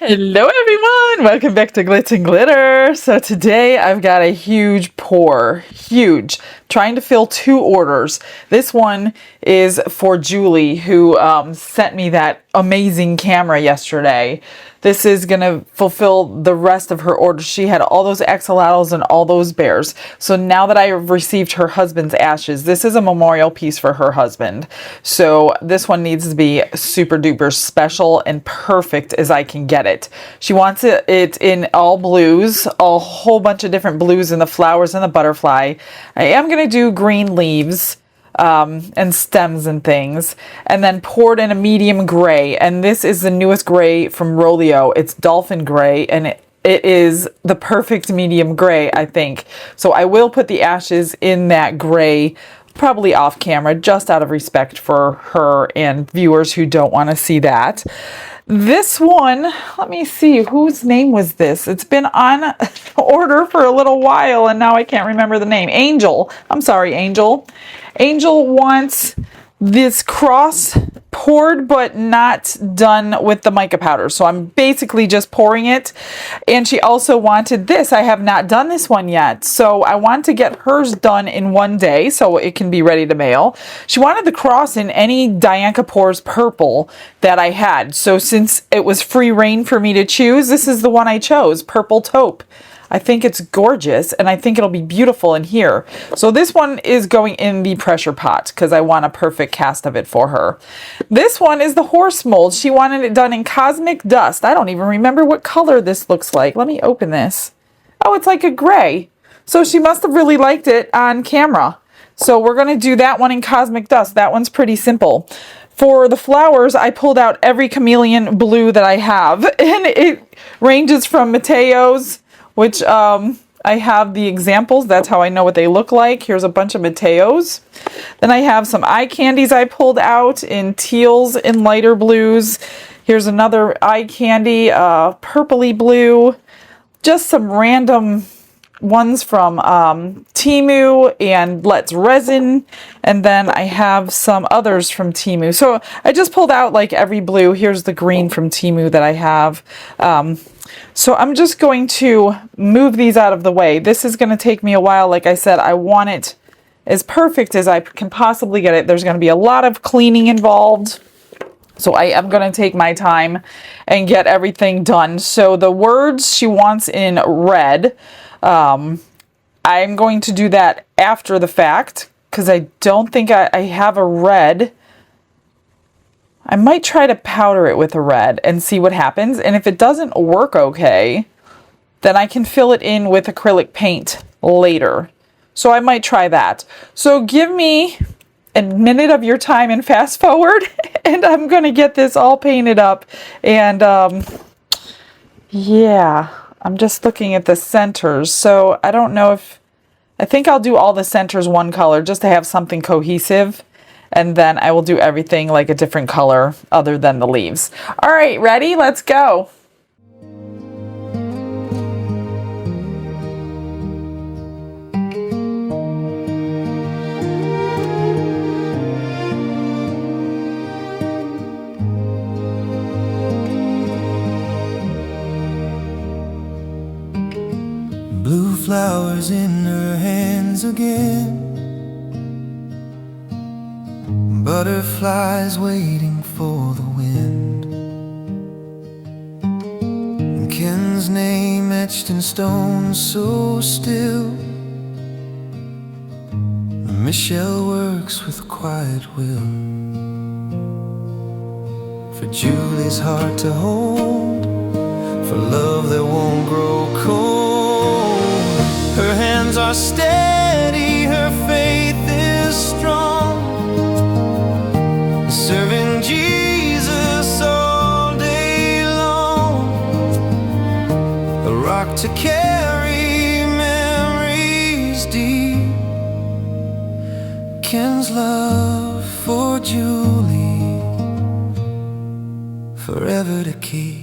Hello everyone! Welcome back to Glitz and Glitter. So today I've got a huge pour, huge, trying to fill 2 orders. This one is for Julie, who sent me that amazing camera yesterday. This is going to fulfill the rest of her orders. She had all those axolotls and all those bears. So now that I have received her husband's ashes, this is a memorial piece for her husband. So this one needs to be super duper special and perfect as I can get it. She wants it in all blues, a whole bunch of different blues in the flowers and the butterfly. I am going to do green leaves and stems and things, and then poured in a medium gray, and this is the newest gray from Rolio. It's dolphin gray, and it is the perfect medium gray, I think. So I will put the ashes in that gray, probably off camera, just out of respect for her and viewers who don't want to see that. This one, let me see, whose name was this? It's been on order for a little while and now I can't remember the name. Angel. I'm sorry, Angel. Angel wants this cross poured but not done with the mica powder. So I'm basically just pouring it. And she also wanted this. I have not done this one yet. So I want to get hers done in one day so it can be ready to mail. She wanted the cross in any Dianca Pours purple that I had. So since it was free reign for me to choose, this is the one I chose, Purple Taupe. I think it's gorgeous, and I think it'll be beautiful in here. So this one is going in the pressure pot because I want a perfect cast of it for her. This one is the horse mold. She wanted it done in Cosmic Dust. I don't even remember what color this looks like. Let me open this. Oh, it's like a gray. So she must have really liked it on camera. So we're going to do that one in Cosmic Dust. That one's pretty simple. For the flowers, I pulled out every chameleon blue that I have, and it ranges from Mateo's, which I have the examples. That's how I know what they look like. Here's a bunch of Mateos. Then I have some eye candies I pulled out in teals and lighter blues. Here's another eye candy, purpley blue. Just some random ones from Temu and Let's Resin. And then I have some others from Temu. So I just pulled out like every blue. Here's the green from Temu that I have. So I'm just going to move these out of the way. This is going to take me a while. Like I said, I want it as perfect as I can possibly get it. There's going to be a lot of cleaning involved. So I am going to take my time and get everything done. So the words she wants in red, I'm going to do that after the fact because I don't think I have a red. I might try to powder it with a red and see what happens. And if it doesn't work okay, then I can fill it in with acrylic paint later. So I might try that. So give me a minute of your time and fast forward, and I'm going to get this all painted up. And yeah, I'm just looking at the centers. So I don't know if, I think I'll do all the centers one color just to have something cohesive. And then I will do everything like a different color other than the leaves. All right, ready? Let's go. Blue flowers in her hands again. Butterflies waiting for the wind. And Ken's name etched in stone so still. Michelle works with quiet will. For Julie's heart to hold, for love that won't grow cold. Her hands are steady, her faith is strong. Serving Jesus all day long. A rock to carry memories deep. Ken's love for Julie, forever to keep.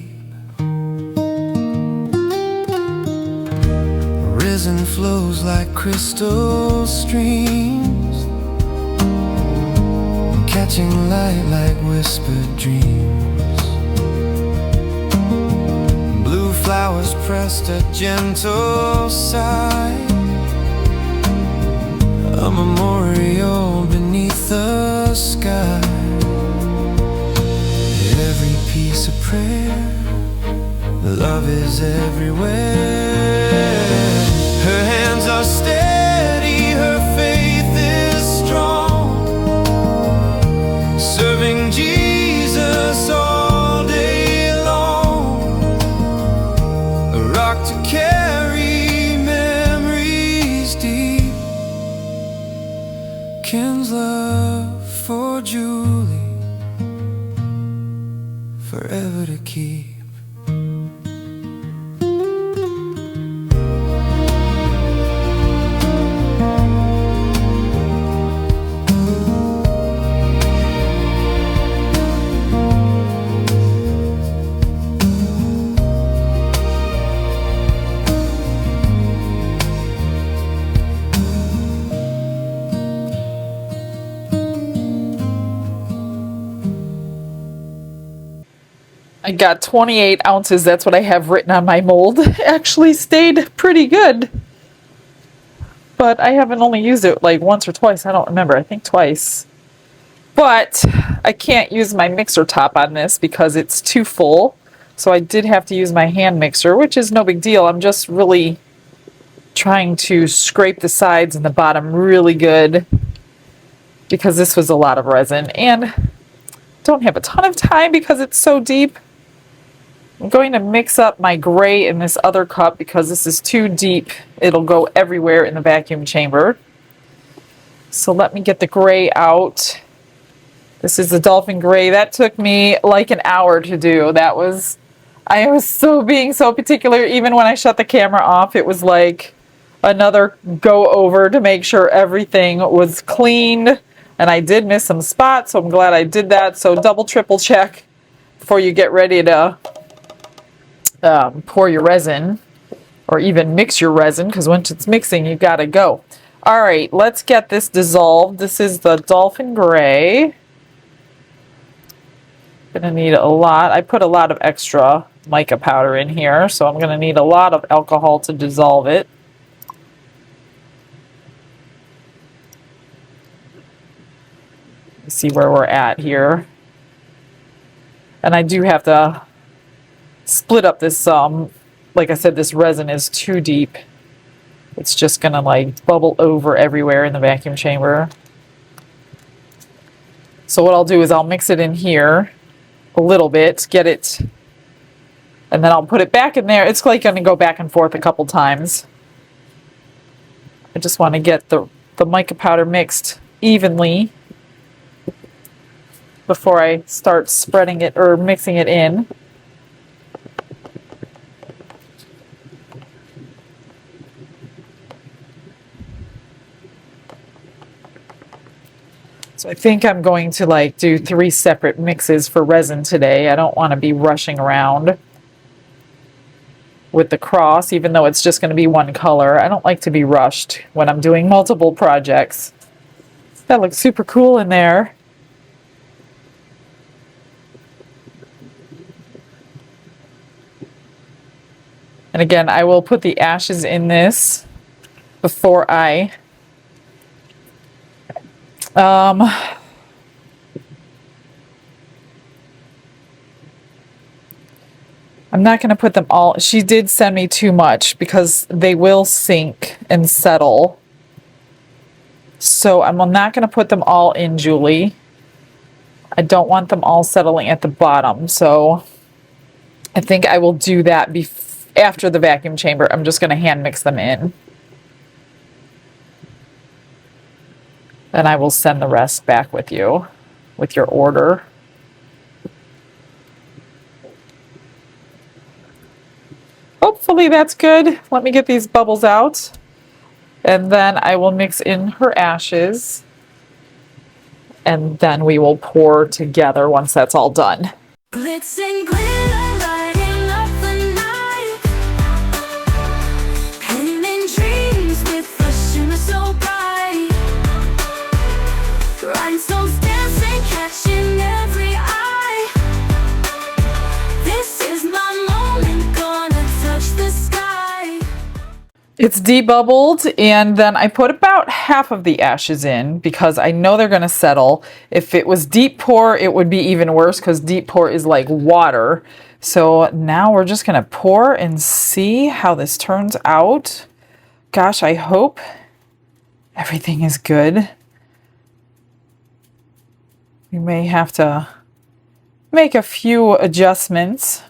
Resin flows like crystal streams, catching light like whispered dreams. flowers pressed a gentle sigh, a memorial beneath the sky. Every piece of prayer, love is everywhere. Her hands are steady, her faith is strong, serving Jesus all day long. A rock to carry memories deep. Ken's love for Julie, forever to keep. I got 28 ounces. That's what I have written on my mold. It actually stayed pretty good. But I haven't only used it like once or twice. I don't remember. I think twice. But I can't use my mixer top on this because it's too full. So I did have to use my hand mixer, which is no big deal. I'm just really trying to scrape the sides and the bottom really good because this was a lot of resin. And don't have a ton of time because it's so deep. I'm going to mix up my gray in this other cup because this is too deep. It'll go everywhere in the vacuum chamber. So let me get the gray out. This is the dolphin gray. That took me like an hour to do. I was being so particular. Even when I shut the camera off, it was like another go over to make sure everything was cleaned. And I did miss some spots, so I'm glad I did that. So double, triple check before you get ready to pour your resin or even mix your resin, because once it's mixing, you gotta go. All right, let's get this dissolved. This is the dolphin gray. Gonna need a lot. I put a lot of extra mica powder in here, so I'm gonna need a lot of alcohol to dissolve it. See where we're at here. And I do have to split up this like I said, this resin is too deep. It's just gonna like bubble over everywhere in the vacuum chamber. So what I'll do is I'll mix it in here a little bit, get it, and then I'll put it back in there. It's like gonna go back and forth a couple times. I just want to get the mica powder mixed evenly before I start spreading it or mixing it in. So I think I'm going to like do 3 separate mixes for resin today. I don't want to be rushing around with the cross, even though it's just going to be one color. I don't like to be rushed when I'm doing multiple projects. That looks super cool in there. And again, I will put the ashes in this before I I'm not going to put them all. She did send me too much because they will sink and settle. So I'm not going to put them all in, Julie. I don't want them all settling at the bottom. So I think I will do that after the vacuum chamber. I'm just going to hand mix them in. Then I will send the rest back with you, with your order. Hopefully that's good. Let me get these bubbles out. And then I will mix in her ashes. And then we will pour together once that's all done. Glitz and glitter, lighting up the night. Painting dreams with a shimmer so bright. Rhinestones dancing, catching every eye. This is my moment, gonna It's debubbled, and then I put about half of the ashes in because I know they're going to settle. If it was deep pour, it would be even worse because deep pour is like water. So now we're just going to pour and see how this turns out. Gosh, I hope everything is good. We may have to make a few adjustments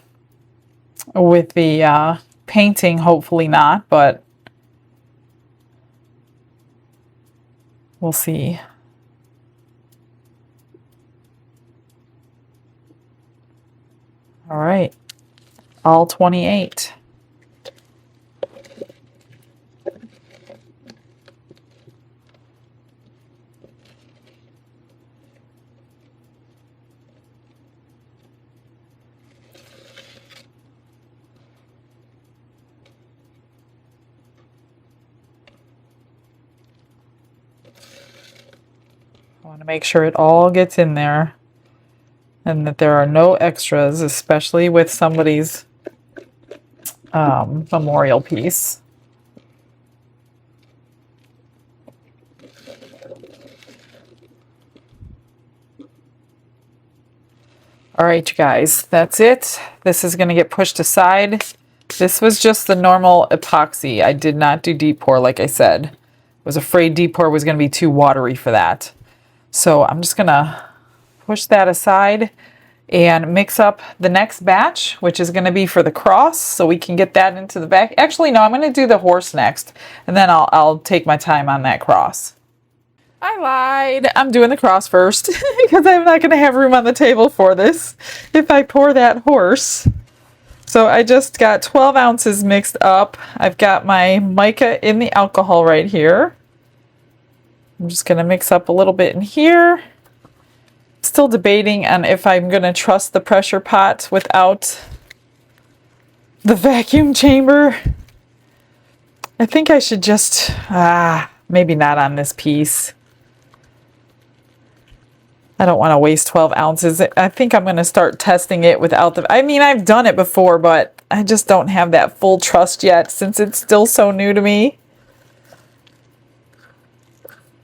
with the painting, hopefully not, but we'll see. All right, all 28. I want to make sure it all gets in there and that there are no extras, especially with somebody's memorial piece. All right, you guys, that's it. This is going to get pushed aside. This was just the normal epoxy. I did not do deep pour, like I said. I was afraid deep pour was going to be too watery for that. So I'm just going to push that aside and mix up the next batch, which is going to be for the cross, so we can get that into the back. Actually, no, I'm going to do the horse next, and then I'll take my time on that cross. I lied. I'm doing the cross first because I'm not going to have room on the table for this if I pour that horse. So I just got 12 ounces mixed up. I've got my mica in the alcohol right here. I'm just going to mix up a little bit in here. Still debating on if I'm going to trust the pressure pot without the vacuum chamber. I think I should just, maybe not on this piece. I don't want to waste 12 ounces. I think I'm going to start testing it without the, I mean, I've done it before, but I just don't have that full trust yet since it's still so new to me.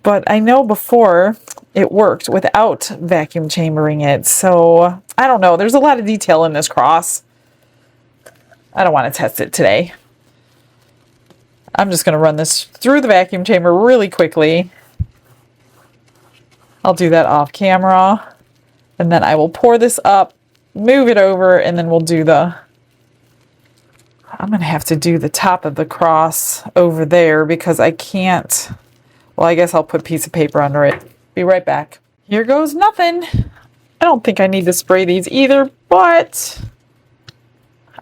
But I know before it worked without vacuum chambering it. So I don't know. There's a lot of detail in this cross. I don't want to test it today. I'm just going to run this through the vacuum chamber really quickly. I'll do that off camera. And then I will pour this up, move it over, and then we'll do the... I'm going to have to do the top of the cross over there because I can't... Well, I guess I'll put a piece of paper under it. Be right back. Here goes nothing. I don't think I need to spray these either, but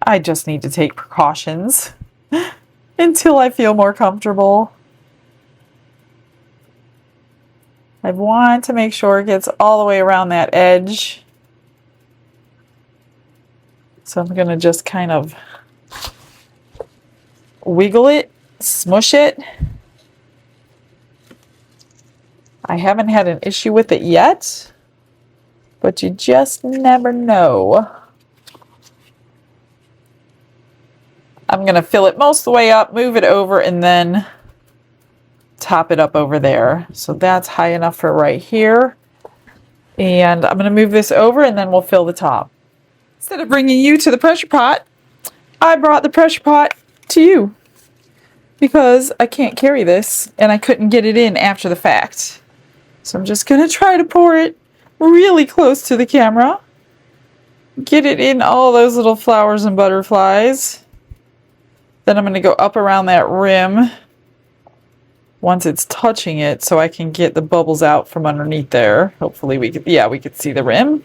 I just need to take precautions until I feel more comfortable. I want to make sure it gets all the way around that edge. So I'm going to just kind of wiggle it, smush it. I haven't had an issue with it yet, but you just never know. I'm going to fill it most of the way up, move it over, and then top it up over there. So that's high enough for right here. And I'm going to move this over, and then we'll fill the top. Instead of bringing you to the pressure pot, I brought the pressure pot to you because I can't carry this, and I couldn't get it in after the fact. So I'm just going to try to pour it really close to the camera. Get it in all those little flowers and butterflies. Then I'm going to go up around that rim once it's touching it so I can get the bubbles out from underneath there. Hopefully we could, yeah, we could see the rim.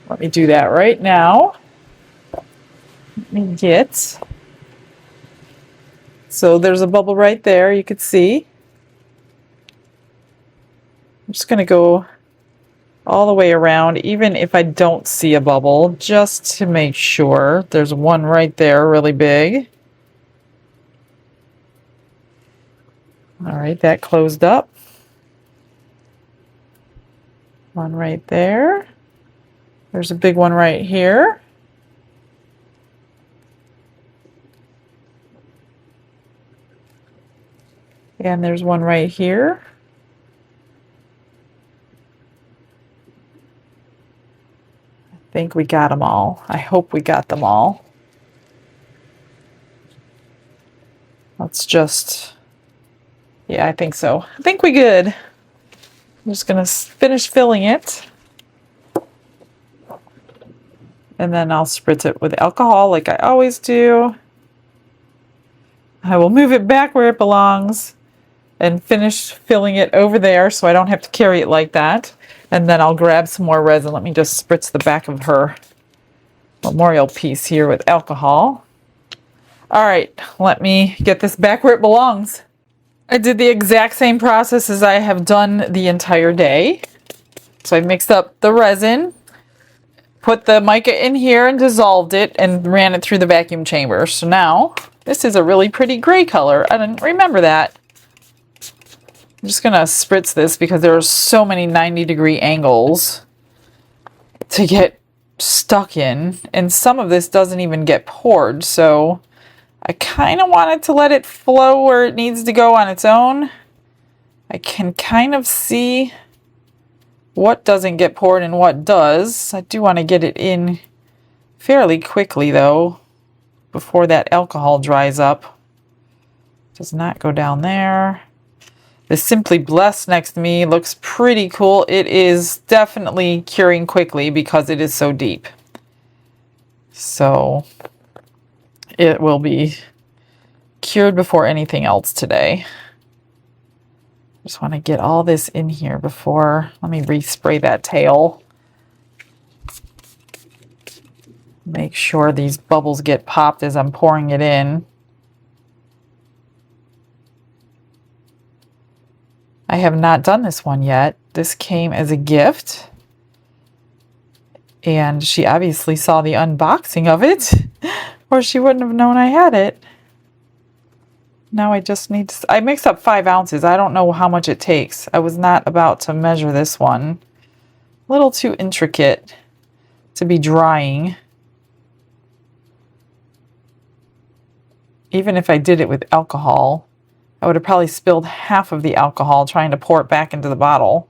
Let me do that right now. Let me get... So there's a bubble right there, you could see. I'm just going to go all the way around, even if I don't see a bubble, just to make sure. There's one right there, really big. All right, that closed up. One right there. There's a big one right here. And there's one right here. I think we got them all. I hope we got them all. Let's just, yeah, I think so. I think we good. I'm just gonna finish filling it. And then I'll spritz it with alcohol like I always do. I will move it back where it belongs and finish filling it over there so I don't have to carry it like that. And then I'll grab some more resin. Let me just spritz the back of her memorial piece here with alcohol. All right, let me get this back where it belongs. I did the exact same process as I have done the entire day. So I mixed up the resin, put the mica in here and dissolved it and ran it through the vacuum chamber. So now this is a really pretty gray color. I didn't remember that. I'm just gonna spritz this because there are so many 90-degree angles to get stuck in, and some of this doesn't even get poured, so I kind of wanted to let it flow where it needs to go on its own. I can kind of see what doesn't get poured and what does. I do want to get it in fairly quickly though, before that alcohol dries up. Does not go down there. The Simply Blessed next to me looks pretty cool. It is definitely curing quickly because it is so deep. So it will be cured before anything else today. Just want to get all this in here before, let me respray that tail. Make sure these bubbles get popped as I'm pouring it in. I have not done this one yet. This came as a gift. And she obviously saw the unboxing of it, or she wouldn't have known I had it. Now I just need to, I mixed up 5 ounces. I don't know how much it takes. I was not about to measure this one. A little too intricate to be drying. Even if I did it with alcohol, I would have probably spilled half of the alcohol trying to pour it back into the bottle.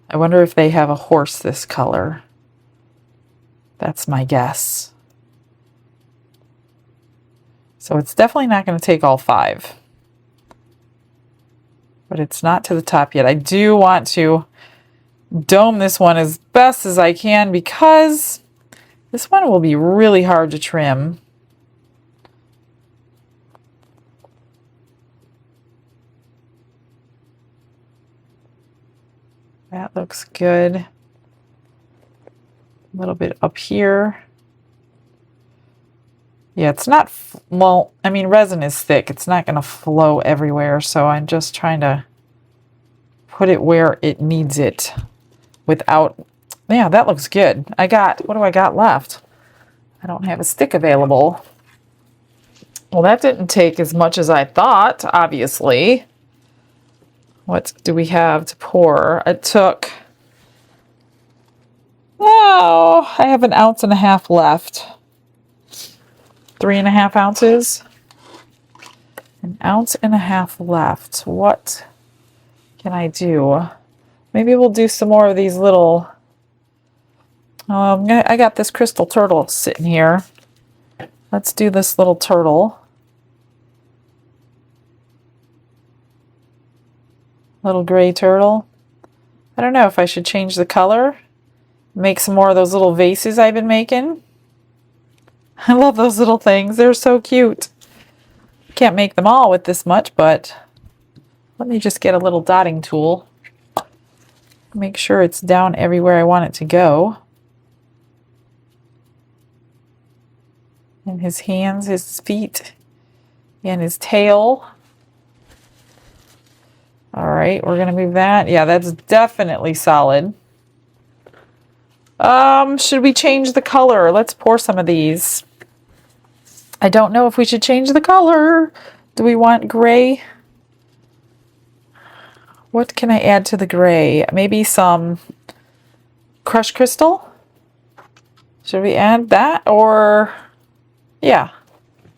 I wonder if they have a horse this color. That's my guess. So it's definitely not going to take all 5. But it's not to the top yet. I do want to dome this one as best as I can because this one will be really hard to trim. That looks good. A little bit up here. Yeah, it's not, well, I mean, resin is thick. It's not going to flow everywhere, so I'm just trying to put it where it needs it without, yeah, that looks good. I got, what do I got left? I don't have a stick available. Well, that didn't take as much as I thought, obviously. What do we have to pour? It took, oh, I have 1.5 ounces left. 3.5 ounces. 1.5 ounces left. What can I do? Maybe we'll do some more of these little, I got this crystal turtle sitting here. Let's do this little turtle. Little gray turtle. I don't know if I should change the color. Make some more of those little vases I've been making. I love those little things. They're so cute. Can't make them all with this much, but let me just get a little dotting tool. Make sure it's down everywhere I want it to go. And his hands, his feet, and his tail. All right, we're gonna move that. Yeah, that's definitely solid. Should we change the color? Let's pour some of these. I don't know if we should change the color. Do we want gray? What can I add to the gray? Maybe some crushed crystal. Should we add that, or yeah,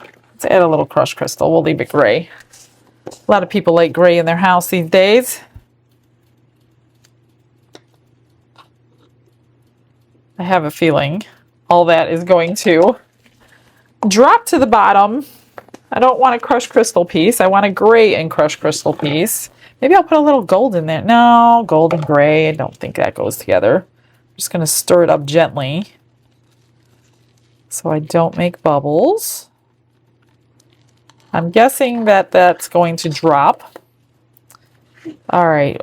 let's add a little crushed crystal. We'll leave it gray. A lot of people like gray in their house these days. I have a feeling all that is going to drop to the bottom. I don't want a crushed crystal piece. I want a gray and crushed crystal piece. Maybe I'll put a little gold in there. No, gold and gray. I don't think that goes together. I'm just going to stir it up gently so I don't make bubbles. I'm guessing that that's going to drop. All right.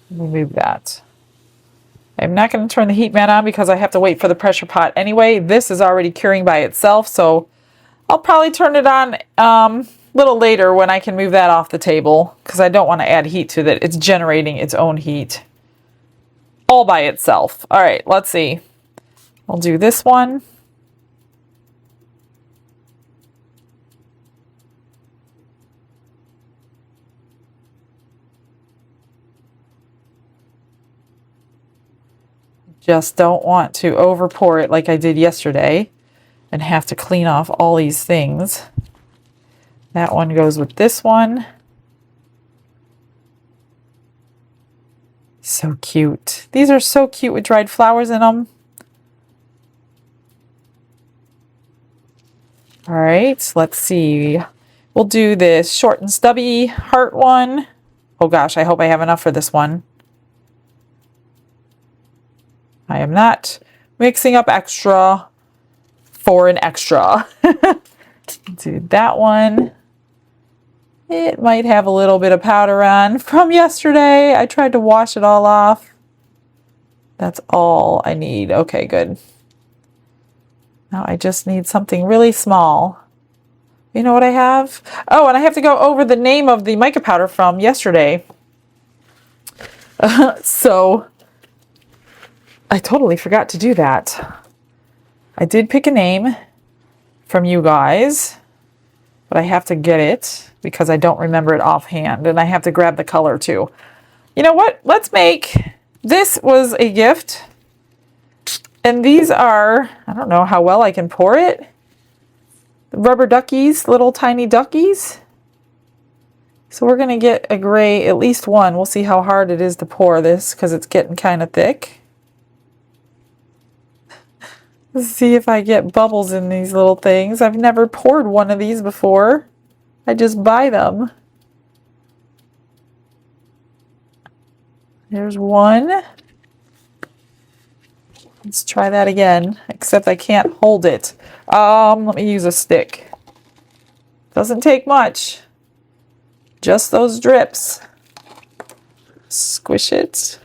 Let me move that. I'm not going to turn the heat mat on because I have to wait for the pressure pot anyway. This is already curing by itself, so I'll probably turn it on a little later when I can move that off the table because I don't want to add heat to it. It's generating its own heat all by itself. All right, let's see. I'll do this one. Just don't want to over pour it like I did yesterday and have to clean off all these things. That one goes with this one. So cute. These are so cute with dried flowers in them. All right, let's see. We'll do this short and stubby heart one. Oh gosh, I hope I have enough for this one. I am not mixing up extra for an extra. Do that one. It might have a little bit of powder on from yesterday. I tried to wash it all off. That's all I need. Okay, good. Now I just need something really small. You know what I have? Oh, and I have to go over the name of the mica powder from yesterday. So I totally forgot to do that. I did pick a name from you guys, but I have to get it because I don't remember it offhand, and I have to grab the color too. You know what? Let's make, this was a gift, and these are, I don't know how well I can pour it. Rubber duckies, little tiny duckies. So we're gonna get a gray, at least one. We'll see how hard it is to pour this because it's getting kind of thick. Let's see if I get bubbles in these little things. I've never poured one of these before. I just buy them. There's one. Let's try that again, except I can't hold it. Let me use a stick. Doesn't take much. Just those drips. Squish it.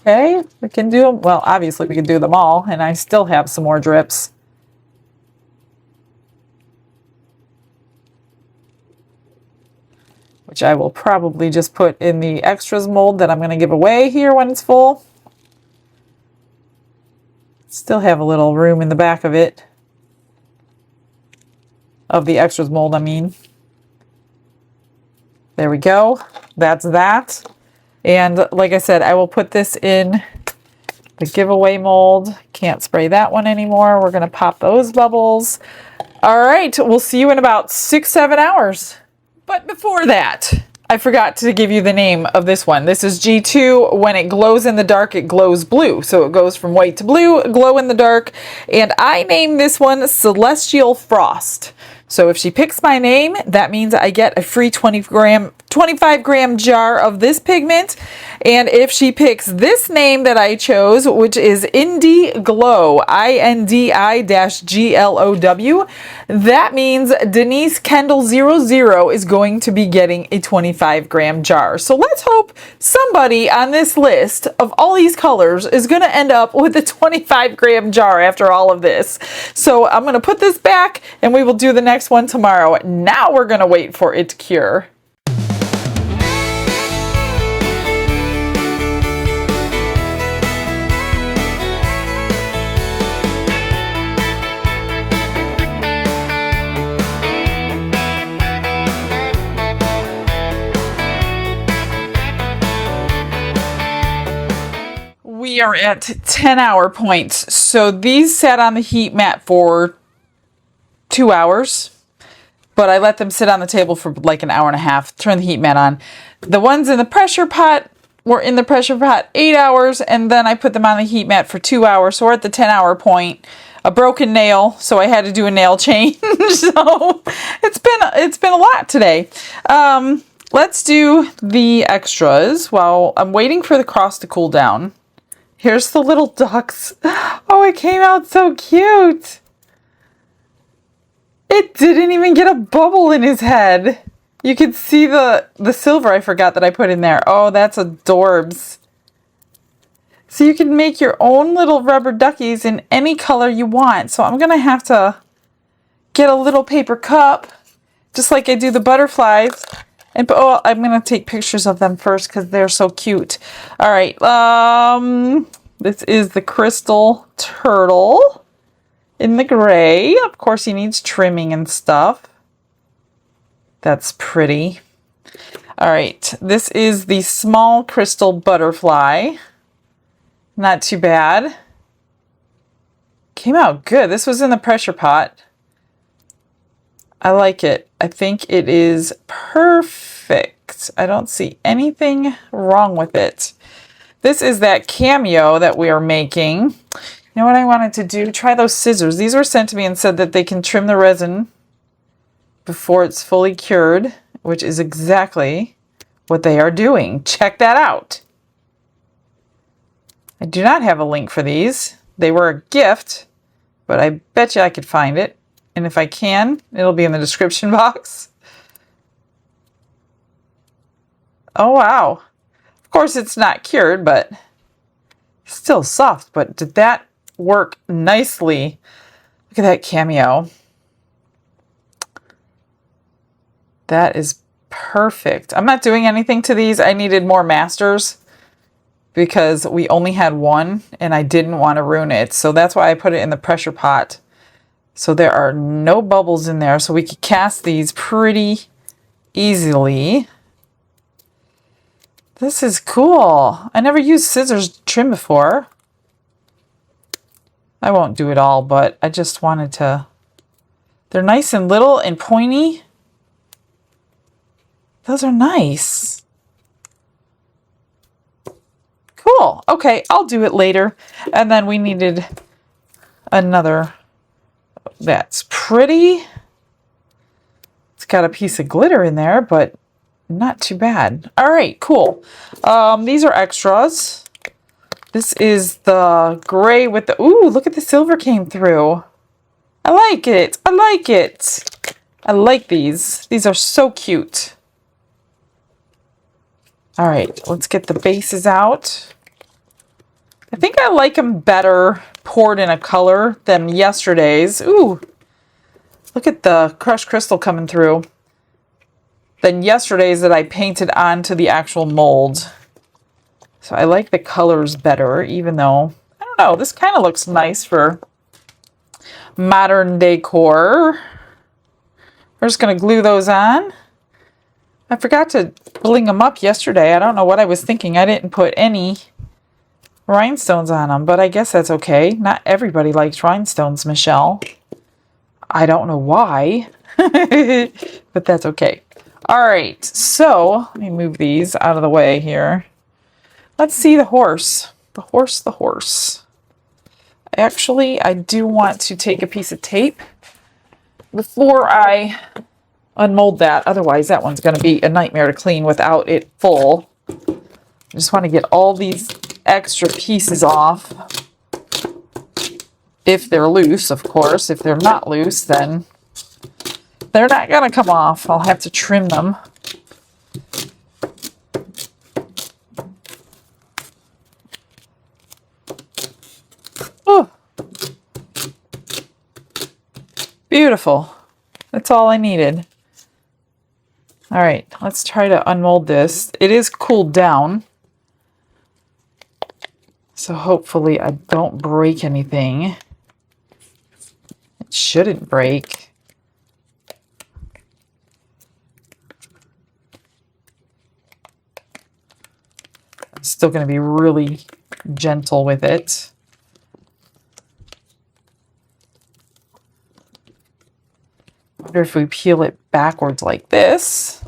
Okay, we can do them. Well, obviously we can do them all, and I still have some more drips. Which I will probably just put in the extras mold that I'm going to give away here when it's full. Still have a little room in the back of it. Of the extras mold, I mean. There we go. That's that. And like I said, I will put this in the giveaway mold. Can't spray that one anymore. We're going to pop those bubbles. All right, we'll see you in about 6-7 hours. But before that, I forgot to give you the name of this one. This is G2. When it glows in the dark, it glows blue. So it goes from white to blue, glow in the dark. And I named this one Celestial Frost. So if she picks my name, that means I get a free 25 gram jar of this pigment. And if she picks this name that I chose, which is Indie Glow, INDI-GLOW, that means Denise Kendall 00 is going to be getting a 25 gram jar. So let's hope somebody on this list of all these colors is going to end up with a 25 gram jar after all of this. So I'm going to put this back and we will do the next one tomorrow. Now we're going to wait for it to cure. we are at 10-hour points. So these sat on the heat mat for 2 hours, but I let them sit on the table for like an hour and a half, turn the heat mat on. The ones in the pressure pot were in the pressure pot 8 hours, and then I put them on the heat mat for 2 hours. So we're at the 10-hour point. A broken nail, so I had to do a nail change. So it's been a lot today. Let's do the extras while I'm waiting for the cross to cool down. Here's the little ducks. Oh, it came out so cute. It didn't even get a bubble in his head. You can see the silver I forgot that I put in there. Oh, that's adorbs. So you can make your own little rubber duckies in any color you want. So I'm going to have to get a little paper cup, just like I do the butterflies. And oh, I'm going to take pictures of them first because they're so cute. All right. This is the crystal turtle in the gray. Of course, he needs trimming and stuff. That's pretty. All right. This is the small crystal butterfly. Not too bad. Came out good. This was in the pressure pot. I like it. I think it is perfect. I don't see anything wrong with it. This is that cameo that we are making. You know what I wanted to do? Try those scissors. These were sent to me and said that they can trim the resin before it's fully cured, which is exactly what they are doing. Check that out. I do not have a link for these. They were a gift, but I bet you I could find it. And if I can, it'll be in the description box. Oh, wow. Of course, it's not cured, but still soft. But did that work nicely? Look at that cameo. That is perfect. I'm not doing anything to these. I needed more masters because we only had one and I didn't want to ruin it. So that's why I put it in the pressure pot. So there are no bubbles in there. So we could cast these pretty easily. This is cool. I never used scissors to trim before. I won't do it all, but I just wanted to. They're nice and little and pointy. Those are nice. Cool. Okay, I'll do it later. And then we needed another. That's pretty. It's got a piece of glitter in there, but not too bad. All right, cool. These are extras. This is the gray with the, ooh, look at the silver came through. I like it. I like it. I like these. These are so cute. All right, let's get the bases out. I think I like them better poured in a color than yesterday's. Ooh, look at the crushed crystal coming through. Than yesterday's that I painted onto the actual mold. So I like the colors better, even though, I don't know, this kind of looks nice for modern decor. We're just going to glue those on. I forgot to bling them up yesterday. I don't know what I was thinking. I didn't put any rhinestones on them, but I guess that's okay. Not everybody likes rhinestones, Michelle. I don't know why, but that's okay. All right, so let me move these out of the way here. Let's see the horse. The horse, the horse. Actually, I do want to take a piece of tape before I unmold that. Otherwise, that one's going to be a nightmare to clean without it full. I just want to get all these extra pieces off. If they're loose, of course. If they're not loose, then they're not going to come off. I'll have to trim them. Oh, beautiful. That's all I needed. All right, let's try to unmold this. It is cooled down. So hopefully I don't break anything. It shouldn't break. It's still going to be really gentle with it. I wonder if we peel it backwards like this,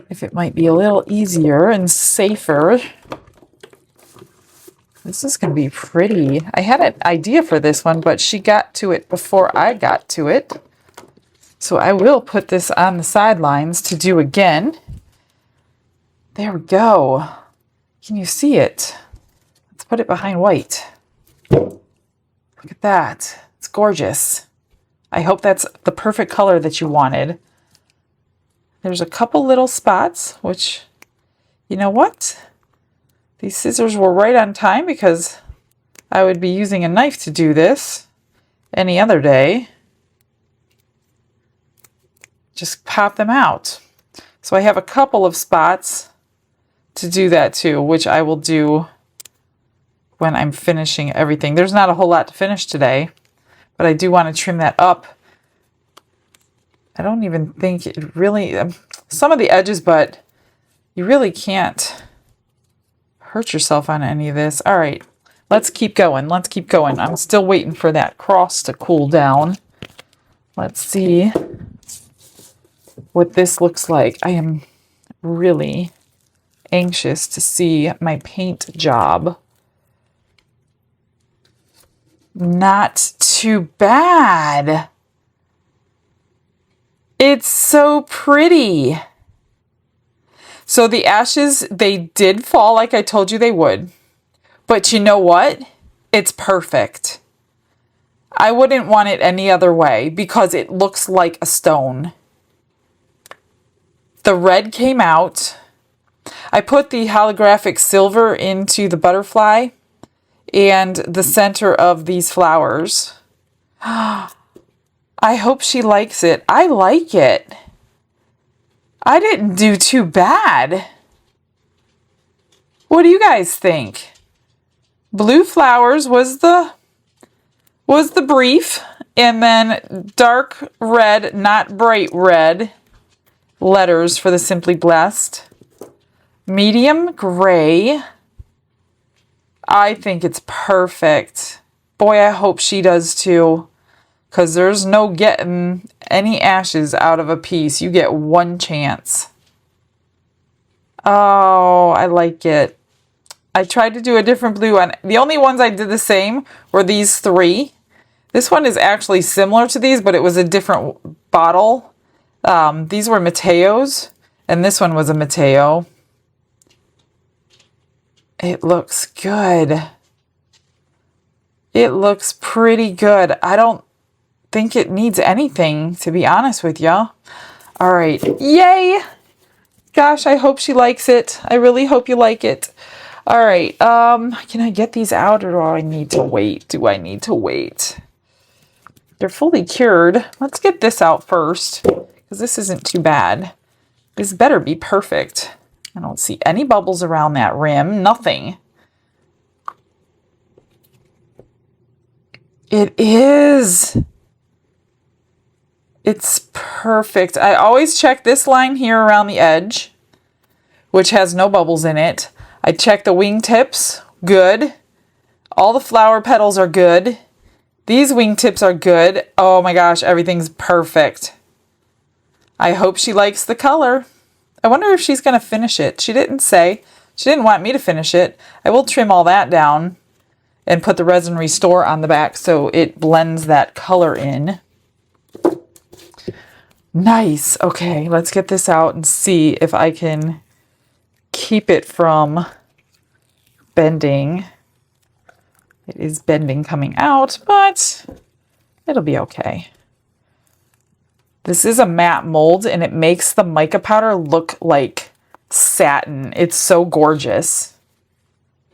if it might be a little easier and safer. This is going to be pretty. I had an idea for this one, but she got to it before I got to it. So I will put this on the sidelines to do again. There we go. Can you see it? Let's put it behind white. Look at that. It's gorgeous. I hope that's the perfect color that you wanted. There's a couple little spots, which, you know what? These scissors were right on time because I would be using a knife to do this any other day. Just pop them out. So I have a couple of spots to do that too, which I will do when I'm finishing everything. There's not a whole lot to finish today, but I do want to trim that up. I don't even think it really, some of the edges, but you really can't hurt yourself on any of this. All right, let's keep going. Let's keep going. I'm still waiting for that cross to cool down. Let's see what this looks like. I am really anxious to see my paint job. Not too bad. It's so pretty. So the ashes, they did fall like I told you they would. But you know what? It's perfect. I wouldn't want it any other way because it looks like a stone. The red came out. I put the holographic silver into the butterfly and the center of these flowers. I hope she likes it. I like it. I didn't do too bad. What do you guys think? Blue flowers was the brief, and then dark red, not bright red, letters for the Simply Blessed. Medium gray. I think it's perfect. Boy, I hope she does too. Because there's no getting any ashes out of a piece. You get one chance. Oh, I like it. I tried to do a different blue one. The only ones I did the same were these three. This one is actually similar to these, but it was a different bottle. These were Mateos, and this one was a Mateo. It looks good. It looks pretty good. I don't think it needs anything, to be honest with y'all. All right, yay! Gosh, I hope she likes it. I really hope you like it. All right, can I get these out, or do I need to wait? Do I need to wait? They're fully cured. Let's get this out first, because this isn't too bad. This better be perfect. I don't see any bubbles around that rim. Nothing. It is. It's perfect. I always check this line here around the edge, which has no bubbles in it. I check the wingtips. Good. All the flower petals are good. These wingtips are good. Oh my gosh, everything's perfect. I hope she likes the color. I wonder if she's going to finish it. She didn't say. She didn't want me to finish it. I will trim all that down and put the Resin Restore on the back so it blends that color in. Nice. Okay, let's get this out and see if I can keep it from bending. It is bending coming out, but it'll be okay. This is a matte mold, and it makes the mica powder look like satin. It's so gorgeous.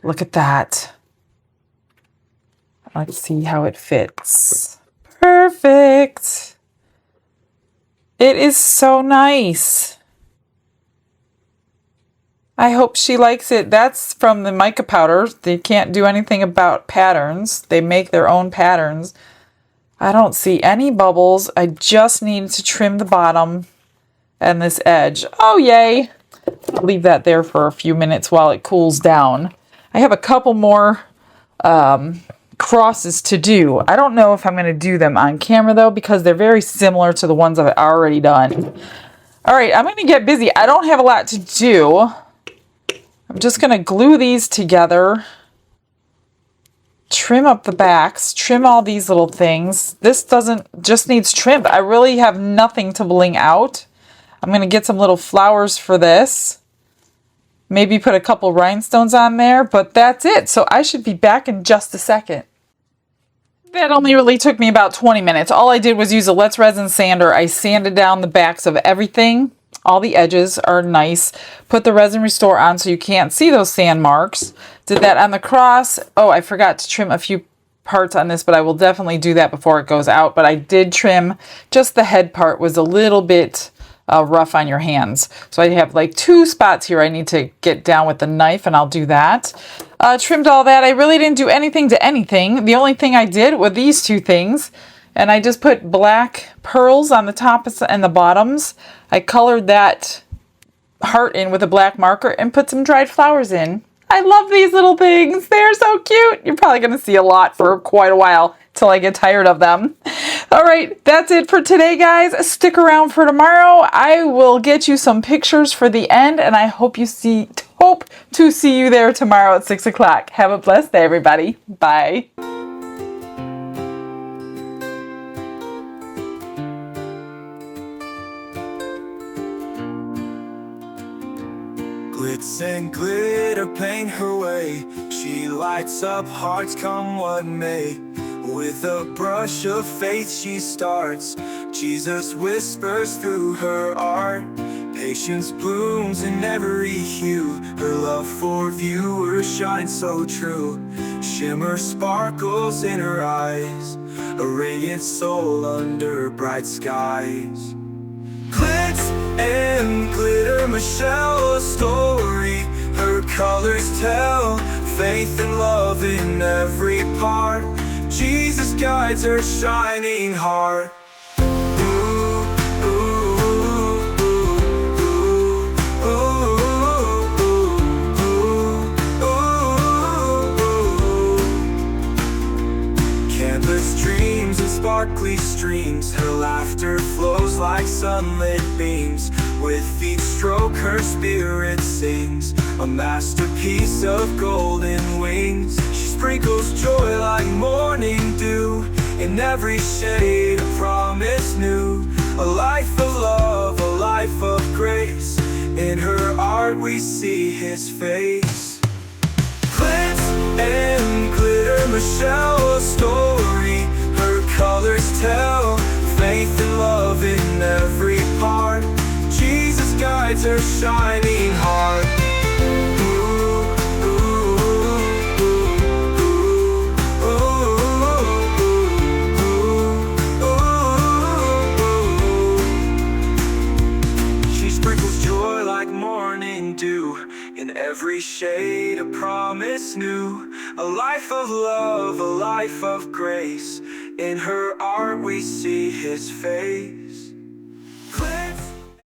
Look at that. Let's see how it fits. Perfect. It is so nice. I hope she likes it. That's from the mica powder. They can't do anything about patterns. They make their own patterns. I don't see any bubbles. I just need to trim the bottom and this edge. Oh, yay. I'll leave that there for a few minutes while it cools down. I have a couple more crosses to do. I don't know if I'm going to do them on camera though, because they're very similar to the ones I've already done. All right, I'm going to get busy. I don't have a lot to do. I'm just going to glue these together, trim up the backs, trim all these little things. This just needs trim. I really have nothing to bling out. I'm going to get some little flowers for this. Maybe put a couple rhinestones on there, but that's it. So I should be back in just a second. That only really took me about 20 minutes. All I did was use a Let's Resin sander. I sanded down the backs of everything. All the edges are nice. Put the Resin Restore on so you can't see those sand marks. Did that on the cross. Oh, I forgot to trim a few parts on this, but I will definitely do that before it goes out. But I did trim just the head part was a little bit rough on your hands. So I have like 2 spots here I need to get down with the knife, and I'll do that. Trimmed all that. I really didn't do anything to anything. The only thing I did were these 2 things, and I just put black pearls on the tops and the bottoms. I colored that heart in with a black marker and put some dried flowers in. I love these little things. They're so cute. You're probably going to see a lot for quite a while till I get tired of them. All right, that's it for today, guys. Stick around for tomorrow. I will get you some pictures for the end, and I hope to see you there tomorrow at 6 o'clock. Have a blessed day, everybody. Bye. Glitz and glitter paint her way. She lights up hearts come what may. With a brush of faith she starts. Jesus whispers through her art. Patience blooms in every hue. Her love for viewers shines so true. Shimmer sparkles in her eyes. A radiant soul under bright skies. Glitz and glitter, Michelle, a story. Her colors tell faith and love in every part. Jesus guides her shining heart. Ooh, ooh, ooh, ooh, ooh, ooh. Canvas dreams and sparkly streams. Her laughter flows like sunlit beams. With each stroke her spirit sings. A masterpiece of golden wings. She sprinkles joy like morning dew. In every shade a promise new. A life of love, a life of grace. In her art we see his face. Glitz and glitter, Michelle, a story. Her colors tell faith and love in every part. Jesus guides her shining heart. In every shade a promise new. A life of love, a life of grace. In her art we see his face.